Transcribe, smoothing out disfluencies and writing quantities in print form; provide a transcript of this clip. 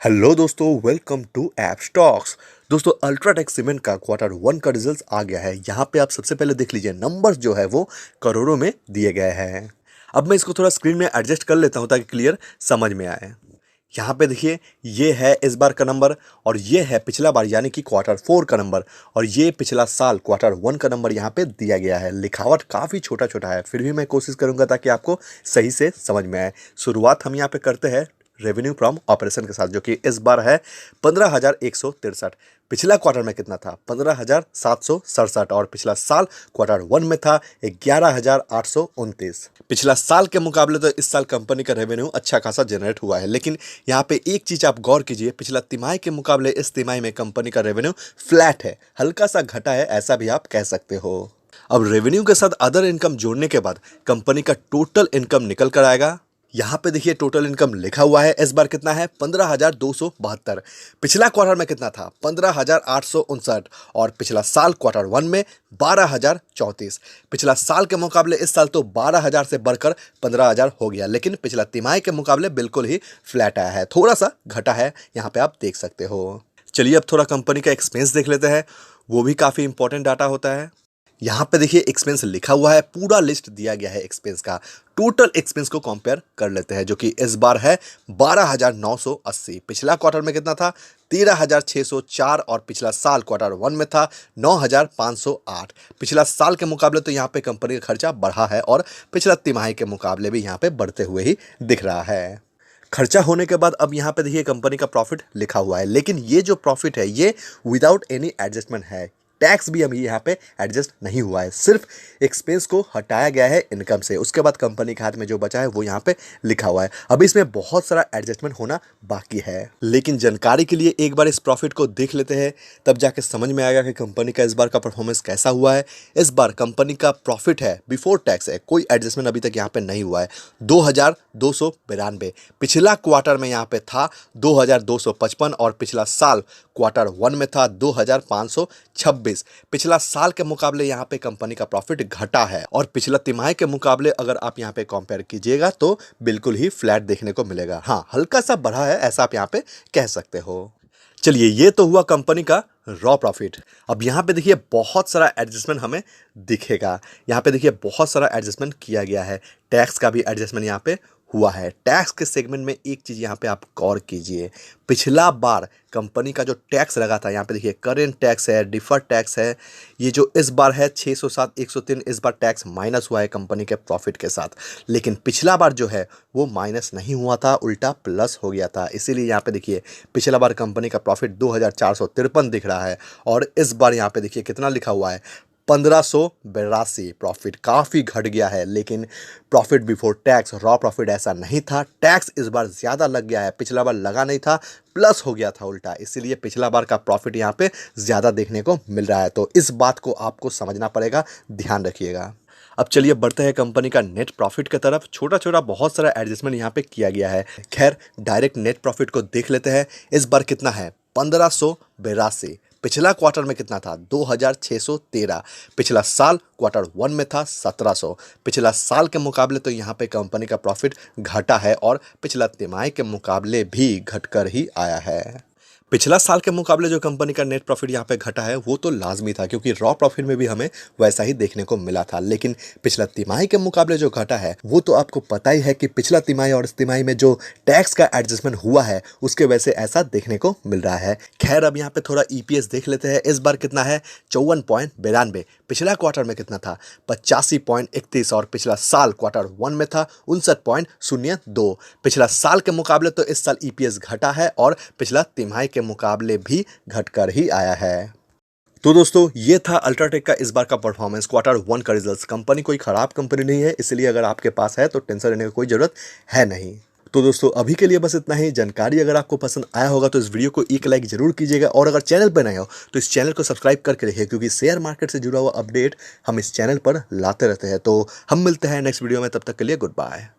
Hello दोस्तों, welcome to app stocks. दोस्तों, UltraTech cement का क्वार्टर वन का रिजल्ट आ गया है। यहाँ पे आप सबसे पहले देख लीजिए, नंबर्स जो है वो करोड़ों में दिए गए हैं। अब मैं इसको थोड़ा स्क्रीन में एडजस्ट कर लेता हूँ ताकि क्लियर समझ में आए। यहाँ पे देखिए, ये है इस बार का नंबर और ये है पिछला बार यानी कि क्वार्टर फोर का नंबर, और ये पिछला साल क्वार्टर वन का नंबर यहाँ पे दिया गया है। लिखावट काफ़ी छोटा छोटा है, फिर भी मैं कोशिश करूंगा ताकि आपको सही से समझ में आए। शुरुआत हम यहाँ पे करते हैं रेवेन्यू फ्रॉम ऑपरेशन के साथ, जो कि इस बार है 15,163। पिछला क्वार्टर में कितना था? 15,767। और पिछला साल क्वार्टर वन में था 11,829। पिछला साल के मुकाबले तो इस साल कंपनी का रेवेन्यू अच्छा खासा जनरेट हुआ है, लेकिन यहाँ पे एक चीज आप गौर कीजिए, पिछला तिमाही के मुकाबले इस तिमाही में कंपनी का रेवेन्यू फ्लैट है, हल्का सा घटा है, ऐसा भी आप कह सकते हो। अब रेवेन्यू के साथ अदर इनकम जोड़ने के बाद कंपनी का टोटल इनकम निकल कर आएगा। यहाँ पे देखिए, टोटल इनकम लिखा हुआ है, इस बार कितना है? 15,272। पिछला क्वार्टर में कितना था? 15,859। और पिछला साल क्वार्टर वन में 12,034। पिछला साल के मुकाबले इस साल तो 12,000 से बढ़कर 15,000 हो गया, लेकिन पिछला तिमाही के मुकाबले बिल्कुल ही फ्लैट आया है, थोड़ा सा घटा है, यहाँ पे आप देख सकते हो। चलिए अब थोड़ा कंपनी का एक्सपेंस देख लेते हैं, वो भी काफ़ी इंपॉर्टेंट डाटा होता है। यहाँ पे देखिए, एक्सपेंस लिखा हुआ है, पूरा लिस्ट दिया गया है एक्सपेंस का। टोटल एक्सपेंस को कंपेयर कर लेते हैं, जो कि इस बार है 12,980। पिछला क्वार्टर में कितना था? 13,604। और पिछला साल क्वार्टर वन में था 9,508। पिछला साल के मुकाबले तो यहाँ पे कंपनी का खर्चा बढ़ा है, और पिछला तिमाही के मुकाबले भी यहाँ पे बढ़ते हुए ही दिख रहा है। खर्चा होने के बाद अब यहाँ पे देखिए, कंपनी का प्रॉफिट लिखा हुआ है, लेकिन ये जो प्रॉफिट है ये विदाउट एनी एडजस्टमेंट है। टैक्स भी अभी यहाँ पे एडजस्ट नहीं हुआ है, सिर्फ एक्सपेंस को हटाया गया है इनकम से। उसके बाद कंपनी के हाथ में जो बचा है वो यहाँ पे लिखा हुआ है। अभी इसमें बहुत सारा एडजस्टमेंट होना बाकी है, लेकिन जानकारी के लिए एक बार इस प्रॉफिट को देख लेते हैं, तब जाके समझ में आएगा कि कंपनी का इस बार का परफॉर्मेंस कैसा हुआ है। इस बार कंपनी का प्रॉफिट है बिफोर टैक्स है, कोई एडजस्टमेंट अभी तक यहाँ पे नहीं हुआ है, 2,292। पिछला क्वार्टर में यहाँ पे था 2,255। और पिछला साल क्वार्टर वन में था 2,526। पिछला साल के मुकाबले यहाँ पे कंपनी का प्रॉफिट घटा है, और पिछला तिमाही के मुकाबले अगर आप यहाँ पे कंपेयर कीजिएगा तो बिल्कुल ही फ्लैट देखने को मिलेगा। हाँ, हल्का सा बढ़ा है, ऐसा आप यहाँ पे कह सकते हो। चलिए, ये तो हुआ कंपनी का रॉ प्रॉफिट। अब यहाँ पे देखिए, बहुत सारा एडजस्टमेंट हमें दिखेगा। यहाँ पे देखिए, बहुत सारा एडजस्टमेंट किया गया है, टैक्स का भी एडजस्टमेंट यहाँ पे हुआ है। टैक्स के सेगमेंट में एक चीज़ यहाँ पे आप गौर कीजिए, पिछला बार कंपनी का जो टैक्स लगा था, यहाँ पे देखिए करेंट टैक्स है, डिफर्ड टैक्स है, ये जो इस बार है 607, 103, इस बार टैक्स माइनस हुआ है कंपनी के प्रॉफिट के साथ। लेकिन पिछला बार जो है वो माइनस नहीं हुआ था, उल्टा प्लस हो गया था। इसीलिए यहाँ पे देखिए, पिछला बार कंपनी का प्रॉफिट 2,453 दिख रहा है, और इस बार यहाँ पे देखिए कितना लिखा हुआ है, 1,582। प्रॉफिट काफ़ी घट गया है, लेकिन profit before tax, raw profit ऐसा नहीं था। टैक्स इस बार ज़्यादा लग गया है, पिछला बार लगा नहीं था, प्लस हो गया था उल्टा, इसीलिए पिछला बार का प्रॉफिट यहाँ पे ज़्यादा देखने को मिल रहा है। तो इस बात को आपको समझना पड़ेगा, ध्यान रखिएगा। अब चलिए बढ़ते हैं कंपनी का नेट प्रॉफिट की तरफ। छोटा छोटा बहुत सारा एडजस्टमेंट यहाँ पे किया गया है। खैर, डायरेक्ट नेट प्रॉफिट को देख लेते हैं। इस बार कितना है? 1,582। पिछला क्वार्टर में कितना था? 2,613। पिछला साल क्वार्टर वन में था 1,700। पिछला साल के मुकाबले तो यहाँ पे कंपनी का प्रॉफिट घटा है, और पिछला तिमाही के मुकाबले भी घटकर ही आया है। पिछला साल के मुकाबले जो कंपनी का नेट प्रॉफिट यहाँ पे घटा है वो तो लाजमी था, क्योंकि रॉ प्रॉफिट में भी हमें वैसा ही देखने को मिला था। लेकिन पिछला तिमाही के मुकाबले जो घटा है वो तो आपको पता ही है कि पिछला तिमाही और इस तिमाही में जो टैक्स का एडजस्टमेंट हुआ है उसके वजह से ऐसा देखने को मिल रहा है। खैर, अब यहाँ पे थोड़ा ईपीएस देख लेते हैं। इस बार कितना है? 54.92। पिछला क्वार्टर में कितना था? 85.31। और पिछला साल क्वार्टर वन में था 59.02। पिछला साल के मुकाबले तो इस साल ईपीएस घटा है, और पिछला तिमाही के मुकाबले भी घटकर ही आया है। तो दोस्तों, ये था अल्ट्राटेक का इस बार का परफॉर्मेंस, क्वार्टर वन का रिजल्ट्स। कंपनी कोई खराब कंपनी नहीं है, इसलिए अगर आपके पास है तो टेंशन लेने की कोई जरूरत है नहीं। तो दोस्तों, अभी के लिए बस इतना ही। जानकारी अगर आपको पसंद आया होगा तो इस वीडियो को एक लाइक जरूर कीजिएगा, और अगर चैनल पर नए हो तो इस चैनल को सब्सक्राइब करके रखिए, क्योंकि शेयर मार्केट से जुड़ा हुआ अपडेट हम इस चैनल पर लाते रहते हैं। तो हम मिलते हैं नेक्स्ट वीडियो में, तब तक के लिए गुड बाय।